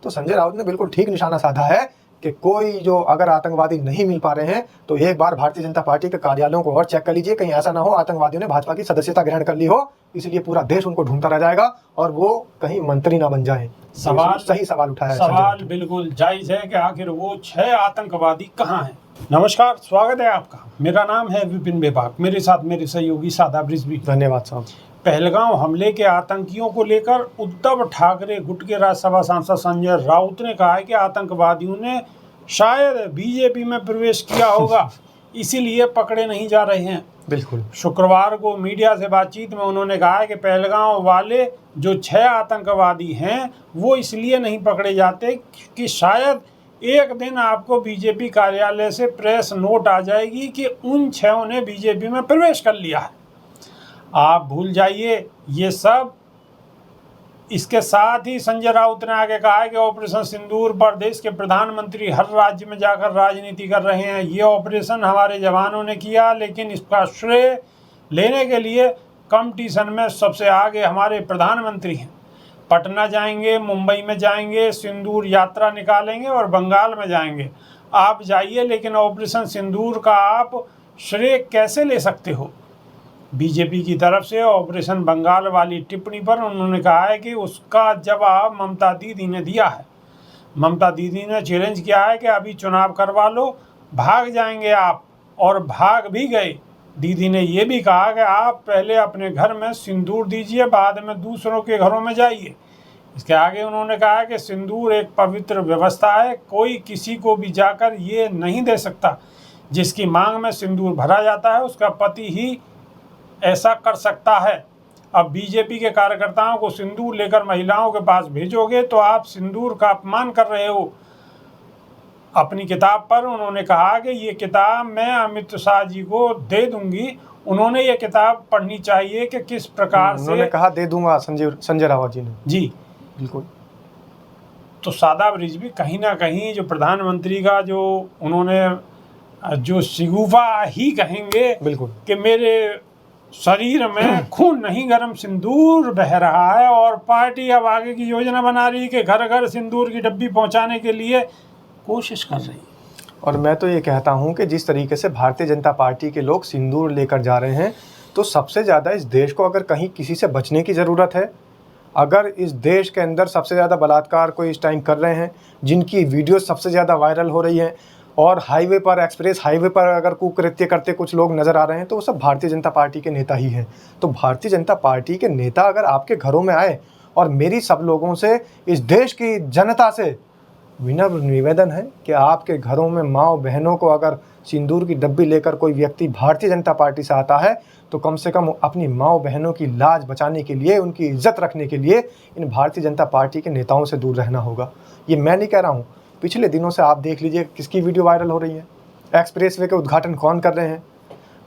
तो संजय राउत ने बिल्कुल ठीक निशाना साधा है कि कोई जो अगर आतंकवादी नहीं मिल पा रहे हैं तो एक बार भारतीय जनता पार्टी के कार्यालयों को और चेक कर लीजिए, कहीं ऐसा ना हो आतंकवादियों ने भाजपा की सदस्यता ग्रहण कर ली हो, इसलिए पूरा देश उनको ढूंढता रह जाएगा और वो कहीं मंत्री ना बन जाए। सही सवाल उठाया है। सवाल बिल्कुल जायज है कि आखिर वो 6 आतंकवादी कहाँ हैं। नमस्कार, स्वागत है आपका। मेरा नाम है विपिन बेबाक, मेरे साथ मेरे सहयोगी शादाब रिजवी। धन्यवाद साहब। पहलगांव हमले के आतंकियों को लेकर उद्धव ठाकरे गुट के राज्यसभा सांसद संजय राउत ने कहा है कि आतंकवादियों ने शायद बीजेपी में प्रवेश किया होगा, इसीलिए पकड़े नहीं जा रहे हैं। बिल्कुल। शुक्रवार को मीडिया से बातचीत में उन्होंने कहा है कि पहलगांव वाले जो 6 आतंकवादी हैं वो इसलिए नहीं पकड़े जाते कि शायद एक दिन आपको बीजेपी कार्यालय से प्रेस नोट आ जाएगी कि उन 6 ने बीजेपी में प्रवेश कर लिया है। आप भूल जाइए ये सब। इसके साथ ही संजय राउत ने आगे कहा है कि ऑपरेशन सिंदूर पर देश के प्रधानमंत्री हर राज्य में जाकर राजनीति कर रहे हैं। ये ऑपरेशन हमारे जवानों ने किया, लेकिन इसका श्रेय लेने के लिए कंपटीशन में सबसे आगे हमारे प्रधानमंत्री हैं। पटना जाएंगे, मुंबई में जाएंगे, सिंदूर यात्रा निकालेंगे और बंगाल में जाएंगे। आप जाइए, लेकिन ऑपरेशन सिंदूर का आप श्रेय कैसे ले सकते हो? बीजेपी की तरफ से ऑपरेशन बंगाल वाली टिप्पणी पर उन्होंने कहा है कि उसका जवाब ममता दीदी ने दिया है। ममता दीदी ने चैलेंज किया है कि अभी चुनाव करवा लो, भाग जाएंगे आप, और भाग भी गए। दीदी ने ये भी कहा कि आप पहले अपने घर में सिंदूर दीजिए, बाद में दूसरों के घरों में जाइए। इसके आगे उन्होंने कहा कि सिंदूर एक पवित्र व्यवस्था है, कोई किसी को भी जाकर ये नहीं दे सकता। जिसकी मांग में सिंदूर भरा जाता है उसका पति ही ऐसा कर सकता है। अब बीजेपी के कार्यकर्ताओं को सिंदूर लेकर महिलाओं के पास भेजोगे तो आप सिंदूर का अपमान कर रहे हो। अपनी किताब पर उन्होंने कहा कि ये किताब मैं अमित शाह जी को दे दूंगी। उन्होंने ये किताब पढ़नी चाहिए कि किस प्रकार से। उन्होंने कहा दे दूंगा संजय रावत जी ने। जी बिल्कुल। तो शादाब रिजवी कहीं ना कहीं जो प्रधानमंत्री का जो उन्होंने जो शिगुफा ही कहेंगे बिल्कुल कि मेरे शरीर में खून नहीं गर्म सिंदूर बह रहा है, और पार्टी अब आगे की योजना बना रही है कि घर घर सिंदूर की डब्बी पहुंचाने के लिए कोशिश कर रही है। और मैं तो ये कहता हूं कि जिस तरीके से भारतीय जनता पार्टी के लोग सिंदूर लेकर जा रहे हैं, तो सबसे ज़्यादा इस देश को अगर कहीं किसी से बचने की ज़रूरत है, अगर इस देश के अंदर सबसे ज़्यादा बलात्कार कोई इस टाइम कर रहे हैं, जिनकी वीडियो सबसे ज़्यादा वायरल हो रही है, और हाईवे पर, एक्सप्रेस हाईवे पर अगर कुकृत्य करते कुछ लोग नज़र आ रहे हैं, तो वो सब भारतीय जनता पार्टी के नेता ही हैं। तो भारतीय जनता पार्टी के नेता अगर आपके घरों में आए, और मेरी सब लोगों से, इस देश की जनता से विनम्र निवेदन है कि आपके घरों में माँ बहनों को अगर सिंदूर की डब्बी लेकर कोई व्यक्ति भारतीय जनता पार्टी से आता है, तो कम से कम अपनी माँ बहनों की लाज बचाने के लिए, उनकी इज्जत रखने के लिए इन भारतीय जनता पार्टी के नेताओं से दूर रहना होगा। ये मैं नहीं कह रहा हूँ, पिछले दिनों से आप देख लीजिए किसकी वीडियो वायरल हो रही है, एक्सप्रेसवे के उद्घाटन कौन कर रहे हैं,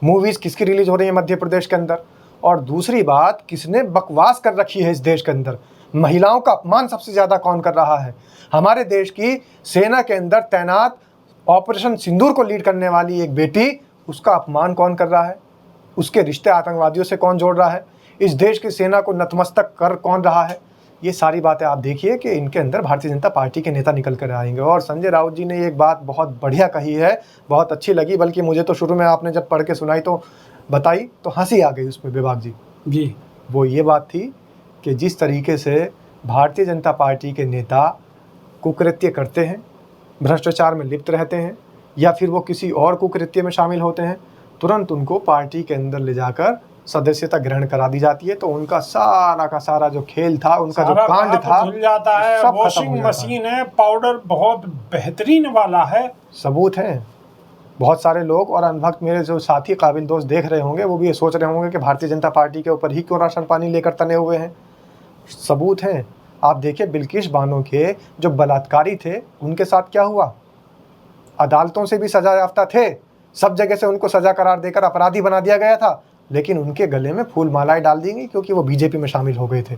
मूवीज़ किसकी रिलीज हो रही है मध्य प्रदेश के अंदर, और दूसरी बात किसने बकवास कर रखी है इस देश के अंदर, महिलाओं का अपमान सबसे ज़्यादा कौन कर रहा है। हमारे देश की सेना के अंदर तैनात ऑपरेशन सिंदूर को लीड करने वाली एक बेटी, उसका अपमान कौन कर रहा है, उसके रिश्ते आतंकवादियों से कौन जोड़ रहा है, इस देश की सेना को नतमस्तक कर कौन रहा है। ये सारी बातें आप देखिए कि इनके अंदर भारतीय जनता पार्टी के नेता निकल कर आएंगे। और संजय राउत जी ने एक बात बहुत बढ़िया कही है, बहुत अच्छी लगी, बल्कि मुझे तो शुरू में आपने जब पढ़ के सुनाई तो बताई तो हंसी आ गई उसमें बेबाक जी। वो ये बात थी कि जिस तरीके से भारतीय जनता पार्टी के नेता कुकृत्य करते हैं, भ्रष्टाचार में लिप्त रहते हैं, या फिर वो किसी और कुकृत्य में शामिल होते हैं, तुरंत उनको पार्टी के अंदर ले जाकर सदस्यता ग्रहण करा दी जाती है। तो उनका सारा का सारा जो खेल था, उनका जो कांड था, धुल जाता है। सब वॉशिंग मशीन है, पाउडर बहुत बेहतरीन वाला है। सबूत है। बहुत सारे लोग और अनभक्त मेरे जो साथी काबिल दोस्त देख रहे होंगे, वो भी ये सोच रहे होंगे कि भारतीय जनता पार्टी के ऊपर ही क्यों राशन पानी लेकर तने हुए हैं। सबूत हैं। आप देखिए बिल्किस बानो के जो बलात्कारी थे, उनके साथ क्या हुआ। अदालतों से भी सजा याफ्ता थे, सब जगह से उनको सजा करार देकर अपराधी बना दिया गया था, लेकिन उनके गले में फूल मालाएं डाल दी गई क्योंकि वो बीजेपी में शामिल हो गए थे।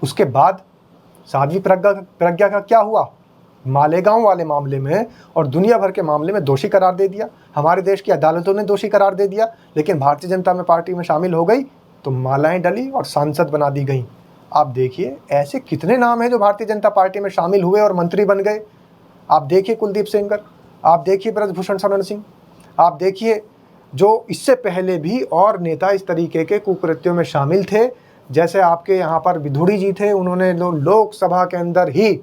उसके बाद साध्वी प्रज्ञा का क्या हुआ, मालेगांव वाले मामले में और दुनिया भर के मामले में दोषी करार दे दिया। हमारे देश की अदालतों ने दोषी करार दे दिया, लेकिन भारतीय जनता पार्टी में शामिल हो गई तो मालाएं डली और सांसद बना दी गई। आप देखिए ऐसे कितने नाम हैं जो भारतीय जनता पार्टी में शामिल हुए और मंत्री बन गए। आप देखिए कुलदीप सेंगर, आप देखिए ब्रजभूषण शरण सिंह, आप देखिए जो इससे पहले भी और नेता इस तरीके के कुकृत्यों में शामिल थे। जैसे आपके यहाँ पर विधुड़ी जी थे, उन्होंने लोकसभा के अंदर ही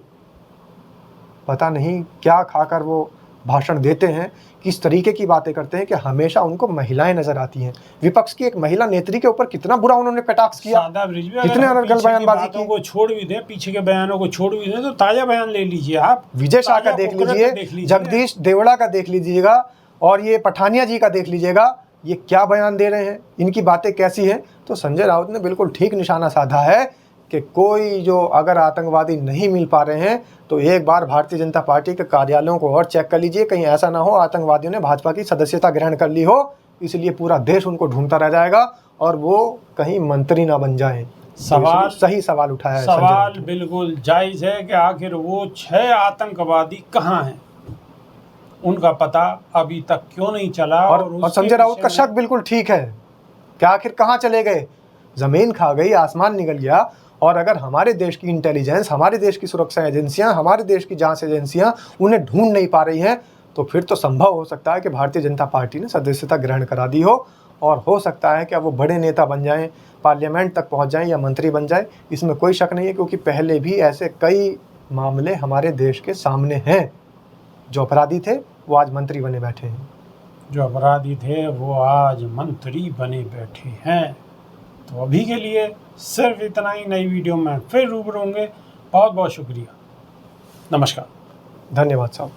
पता नहीं क्या खाकर वो भाषण देते हैं, किस तरीके की बातें करते हैं कि हमेशा उनको महिलाएं नजर आती हैं। विपक्ष की एक महिला नेत्री के ऊपर कितना बुरा उन्होंने कटाक्ष किया, कितने अनर्गल बयानबाजी की। को छोड़ भी दें, पीछे के बयानों को छोड़ भी दें, तो ताजा बयान ले लीजिए आप। विजय शाह का देख लीजिए, जगदीश देवड़ा का देख लीजिएगा और ये पठानिया जी का देख लीजिएगा, ये क्या बयान दे रहे हैं, इनकी बातें कैसी हैं। तो संजय राउत ने बिल्कुल ठीक निशाना साधा है कि कोई जो अगर आतंकवादी नहीं मिल पा रहे हैं तो एक बार भारतीय जनता पार्टी के कार्यालयों को और चेक कर लीजिए, कहीं ऐसा ना हो आतंकवादियों ने भाजपा की सदस्यता ग्रहण कर ली हो, इसलिए पूरा देश उनको ढूंढता रह जाएगा और वो कहीं मंत्री ना बन जाए। सवाल सही सवाल उठाया है। सवाल बिल्कुल जायज़ है कि आखिर वो 6 आतंकवादी कहाँ हैं, उनका पता अभी तक क्यों नहीं चला। और संजय राउत का शक बिल्कुल ठीक है कि आखिर कहाँ चले गए, जमीन खा गई, आसमान निकल गया। और अगर हमारे देश की इंटेलिजेंस, हमारे देश की सुरक्षा एजेंसियां, हमारे देश की जांच एजेंसियां उन्हें ढूंढ नहीं पा रही हैं, तो फिर तो संभव हो सकता है कि भारतीय जनता पार्टी ने सदस्यता ग्रहण करा दी हो और हो सकता है कि अब वो बड़े नेता बन जाएं, पार्लियामेंट तक पहुंच जाएं या मंत्री बन जाएं। इसमें कोई शक नहीं है, क्योंकि पहले भी ऐसे कई मामले हमारे देश के सामने हैं। जो अपराधी थे वो आज मंत्री बने बैठे हैं। जो अपराधी थे वो आज मंत्री बने बैठे हैं। तो अभी के लिए सिर्फ इतना ही। नई वीडियो में फिर रूबरू होंगे। बहुत बहुत शुक्रिया। नमस्कार। धन्यवाद साहब।